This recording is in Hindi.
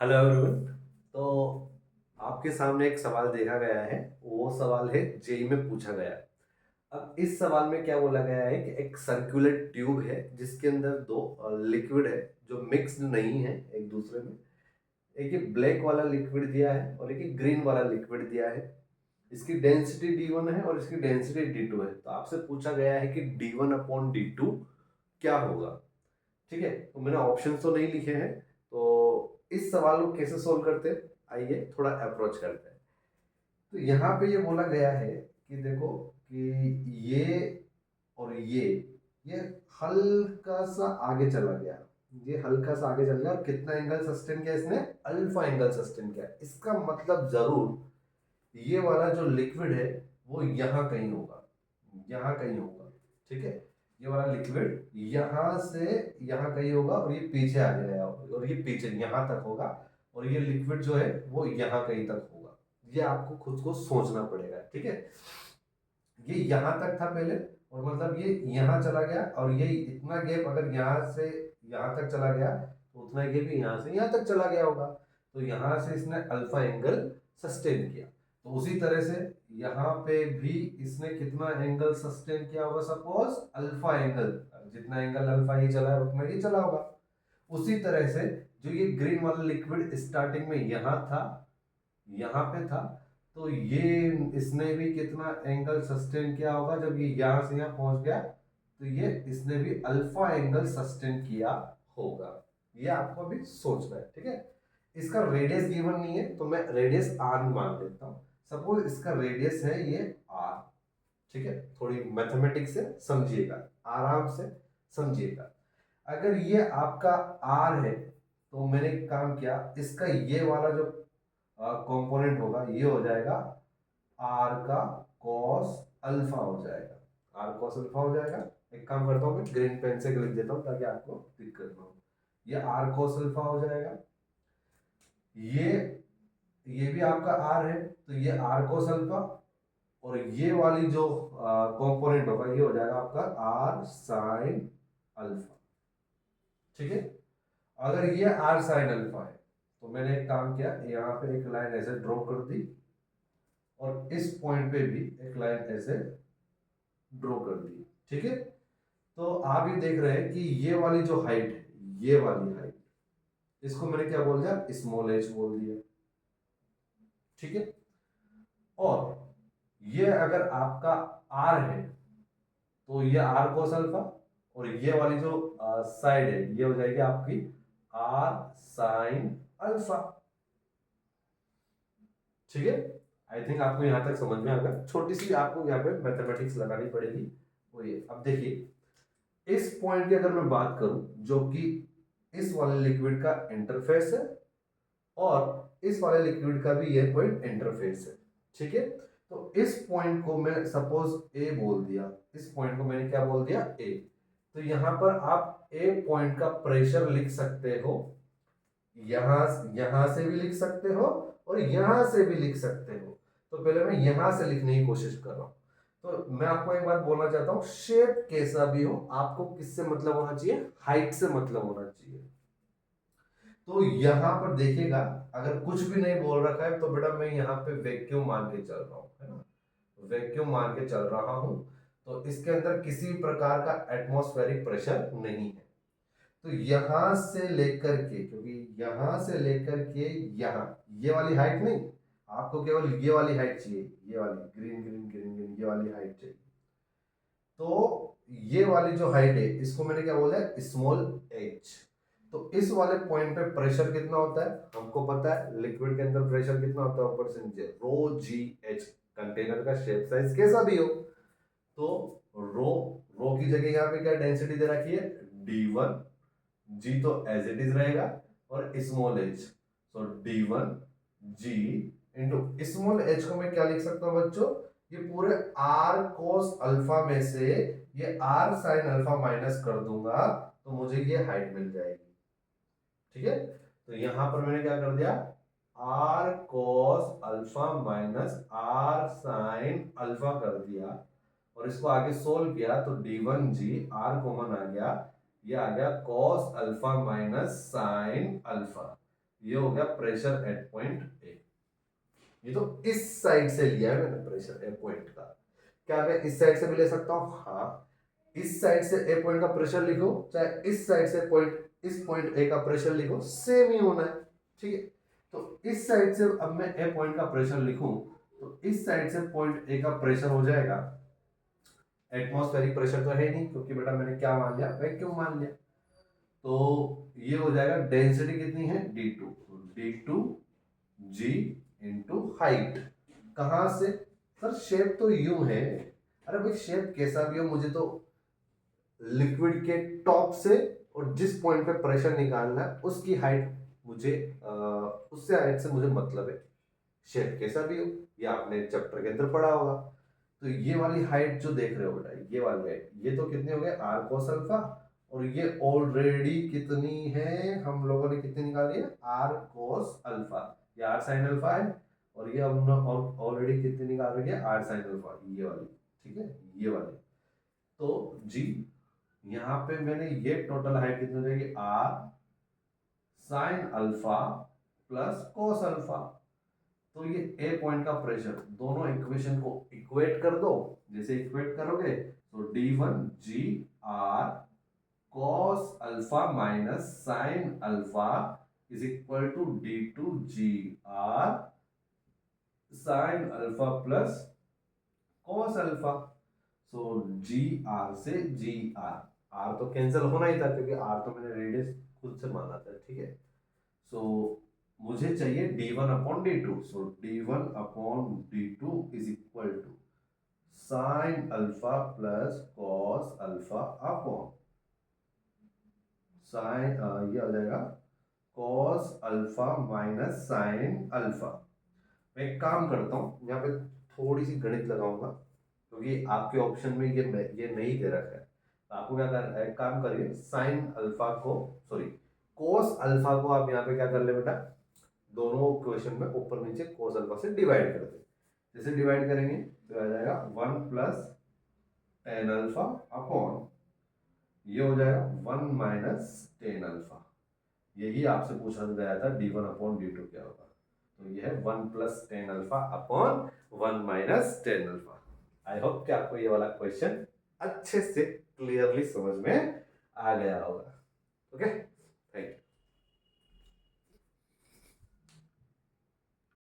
Hello everyone. तो आपके सामने एक सवाल देखा गया है। वो सवाल है जेई में पूछा गया है। अब इस सवाल में क्या बोला गया है कि एक सर्कुलर ट्यूब है जिसके अंदर दो लिक्विड है जो मिक्स्ड नहीं है एक दूसरे में। एक ये ब्लैक वाला लिक्विड दिया है और एक ये ग्रीन वाला लिक्विड दिया है। इसकी डेंसिटी D1 है और इसकी डेंसिटी D2 है। तो आपसे पूछा गया है कि D1 अपॉन D2 क्या होगा। ठीक है, तो मैंने ऑप्शन तो नहीं लिखे हैं। तो इस सवाल को कैसे सोल्व करते हैं, आइए थोड़ा अप्रोच करते हैं। तो यहाँ पे ये बोला गया है कि देखो कि ये और ये हल्का सा आगे चला गया। ये हल्का सा आगे चल गया और कितना एंगल सस्टेन किया इसने? अल्फा एंगल सस्टेन किया। इसका मतलब जरूर ये वाला जो लिक्विड है वो यहाँ कहीं होगा, यहाँ कहीं होगा। ठीक है, ये वाला लिक्विड यहाँ से यहाँ कहीं होगा और ये पीछे आ जाएगा और ये पीछे यहाँ तक होगा और ये लिक्विड जो है वो यहाँ कहीं तक होगा। ये आपको खुद को सोचना पड़ेगा। ठीक है, ये यहाँ तक था पहले और मतलब ये यहाँ चला गया और ये इतना गैप अगर यहाँ से यहाँ तक चला गया तो उतना गैप यहाँ से यहाँ तक चला गया होगा। तो यहाँ से इसने अल्फा एंगल सस्टेन किया। तो उसी तरह से यहाँ पे भी इसने कितना एंगल सस्टेन किया होगा? सपोज अल्फा एंगल, जितना एंगल अल्फा ये चला है उतना ये चला होगा। उसी तरह से जो ये ग्रीन वाला लिक्विड स्टार्टिंग में यहाँ था, यहाँ पे था, तो ये इसने भी कितना एंगल सस्टेन किया होगा? जब ये यहाँ से यहाँ पहुंच गया तो ये इसने भी अल्फा एंगल सस्टेन किया होगा। ये आपको अभी सोचना है। ठीक है, इसका रेडियस गिवन नहीं है तो मैं रेडियस आर मान लेता हूं। सपोज इसका रेडियस है ये आर। ठीक है, थोड़ी मैथमेटिक्स से समझिएगा, आराम से समझिएगा। अगर ये आपका आर है तो मैंने एक काम किया, इसका ये वाला जो कंपोनेंट होगा ये हो जाएगा आर का कॉस अल्फा हो जाएगा। आर कॉस अल्फा हो जाएगा। एक काम करता हूँ, मैं ग्रीन पेन से लिख देता हूँ ताकि आपको दिक्कत ना हो। ये आर कॉस अल्फा हो जाएगा। ये ये भी आपका आर है तो ये आर कॉस अल्फा। और ये वाली जो कंपोनेंट होगा ये हो जाएगा आपका आर साइन अल्फा। ठीक है, अगर ये आर साइन अल्फा है तो मैंने एक काम किया, यहाँ पे एक लाइन ऐसे ड्रॉ कर दी और इस पॉइंट पे भी एक लाइन ऐसे ड्रॉ कर दी। ठीक है, तो आप ये देख रहे हैं कि ये वाली जो हाइट है, ये वाली हाइट, इसको मैंने क्या बोल दिया? स्मॉल एच बोल दिया। ठीक है, और ये अगर आपका आर है तो ये आर कोस अल्फा और ये वाली जो साइड है ये हो जाएगी आपकी आर साइन अल्फा। ठीक है, आई थिंक आपको यहां तक समझ में आ गया। छोटी सी आपको यहाँ पे मैथमेटिक्स लगानी पड़ेगी। वो ये अब देखिए, इस पॉइंट की अगर मैं बात करूं जो कि इस वाले लिक्विड का इंटरफेस है और इस वाले लिक्विड का भी ये पॉइंट इंटरफेस है। ठीक है, तो इस पॉइंट को मैं सपोज ए बोल दिया, इस पॉइंट को मैंने क्या बोल दिया? ए। तो यहां पर आप ए पॉइंट का प्रेशर लिख सकते हो, यहां यहां से भी लिख सकते हो और यहां से भी लिख सकते हो। तो पहले मैं यहां से लिखने की कोशिश कर रहा हूं। तो मैं आपको एक बात बोलना चाहता हूं, शेप कैसा भी हो आपको किससे मतलब होना चाहिए? हाइट से मतलब होना चाहिए। तो यहां पर देखिएगा, अगर कुछ भी नहीं बोल रखा है तो बेटा मैं यहाँ पे वैक्यूम मान के चल रहा हूँ, है ना? वैक्यूम मान के चल रहा हूं। तो इसके अंदर किसी भी प्रकार का एटमॉस्फेरिक प्रेशर नहीं है। तो यहां से लेकर के, क्योंकि यहां से लेकर के यहां, ये वाली हाइट नहीं, आपको केवल ये वाली हाइट चाहिए, ये वाली ग्रीन ग्रीन ग्रीन ग्रीन ये वाली हाइट चाहिए। तो ये वाली जो हाइट है इसको मैंने क्या बोला है? Small H. तो इस वाले पॉइंट पे प्रेशर कितना होता है हमको पता है, लिक्विड के अंदर प्रेशर कितना होता है ऊपर से नीचे? रो जी एच। कंटेनर का शेप साइज कैसा भी हो तो रो, रो की जगह यहाँ पे क्या डेंसिटी दे रखी है? D1। जी तो एज इट इज रहेगा और स्मॉल एच, सो D1 जी इंटू स्मॉल एच को मैं क्या लिख सकता हूं बच्चों? ये पूरे आर कोस अल्फा में से ये आर साइन अल्फा माइनस कर दूंगा तो मुझे ये हाइट मिल जाएगी। ठीक है, तो यहां पर मैंने क्या कर दिया? R cos alpha minus R sine alpha कर दिया और इसको आगे सोल्व किया तो D1 जी आर कॉमन आ गया, ये आ गया cos alpha minus sine alpha. ये हो गया प्रेशर एट पॉइंट ए। ये तो इस साइड से लिया है मैंने प्रेशर ए पॉइंट का। क्या मैं इस साइड से भी ले सकता हूँ? हाँ। इस साइड से ए पॉइंट का प्रेशर लिखो, चाहे इस साइड से पॉइंट, इस पॉइंट ए का प्रेशर लिखो, सेम ही होना है। ठीक है, तो इस साइड से अब मैं ए पॉइंट का प्रेशर लिखूं तो इस साइड से पॉइंट ए का प्रेशर हो जाएगा, एटमॉस्फेरिक प्रेशर तो है नहीं क्योंकि बेटा मैंने क्या मान लिया, वैक्यूम मान लिया। तो ये हो जाएगा डेंसिटी कितनी है D2, D2 G into height. कहां से सर? शेप तो यूं है। अरे भाई शेप कैसा भी हो, मुझे तो लिक्विड के टॉप से और जिस पॉइंट पे प्रेशर निकालना है उसकी हाइट मुझे उससे हाइट से मुझे मतलब है। शेप कैसा भी हो, ये आपने चैप्टर के अंदर पढ़ा होगा। तो ये वाली हाइट जो देख रहे हो बेटा, ये वाली हाइट, ये तो कितने हो गए आर कोस अल्फा, और ये ऑलरेडी कितनी है, हम लोगों ने कितनी निकाली है आर कोस अल्फा, ये आर साइन अल्फा है, और ये हमने ऑलरेडी कितनी निकाल रही है आर साइन अल्फा, ये वाली। ठीक है, ये वाली। तो जी यहाँ पे मैंने ये टोटल हाइट कितनी हो जाएगी R sine alpha plus cos alpha. तो ये ए पॉइंट का प्रेशर, दोनों इक्वेशन को इक्वेट कर दो। जैसे इक्वेट करोगे तो D1 G R cos alpha minus sine alpha is equal to D2 G R sine alpha plus cos alpha. So GR से GR, R तो कैंसिल होना ही था क्योंकि R तो मैंने रेडियस खुद से माना था। ठीक है, सो मुझे चाहिए D1/D2। So D1/D2 is equal to sine alpha plus cos alpha upon sine, ये हो जाएगा cos alpha minus sine alpha. मैं एक काम करता हूँ, यहाँ पे थोड़ी सी गणित लगाऊंगा क्योंकि आपके ऑप्शन में ये नहीं दे रखा है। तो आपको क्या कर, एक काम करिए, साइन अल्फा को, सॉरी कोस अल्फा को आप यहाँ पे क्या कर ले बेटा, दोनों क्वेश्चन में ऊपर नीचे कोस अल्फा से डिवाइड कर दे। जैसे डिवाइड करेंगे तो आ जाएगा 1 प्लस टेन अल्फा अपॉन, ये हो जाएगा 1 माइनस टेन अल्फा। यही आपसे पूछा गया था D1/D2 क्या होगा। तो ये है 1 plus tan alpha upon 1 minus tan alpha. I hope कि आपको ये वाला क्वेश्चन अच्छे से क्लियरली समझ में आ गया होगा। Okay, thank you.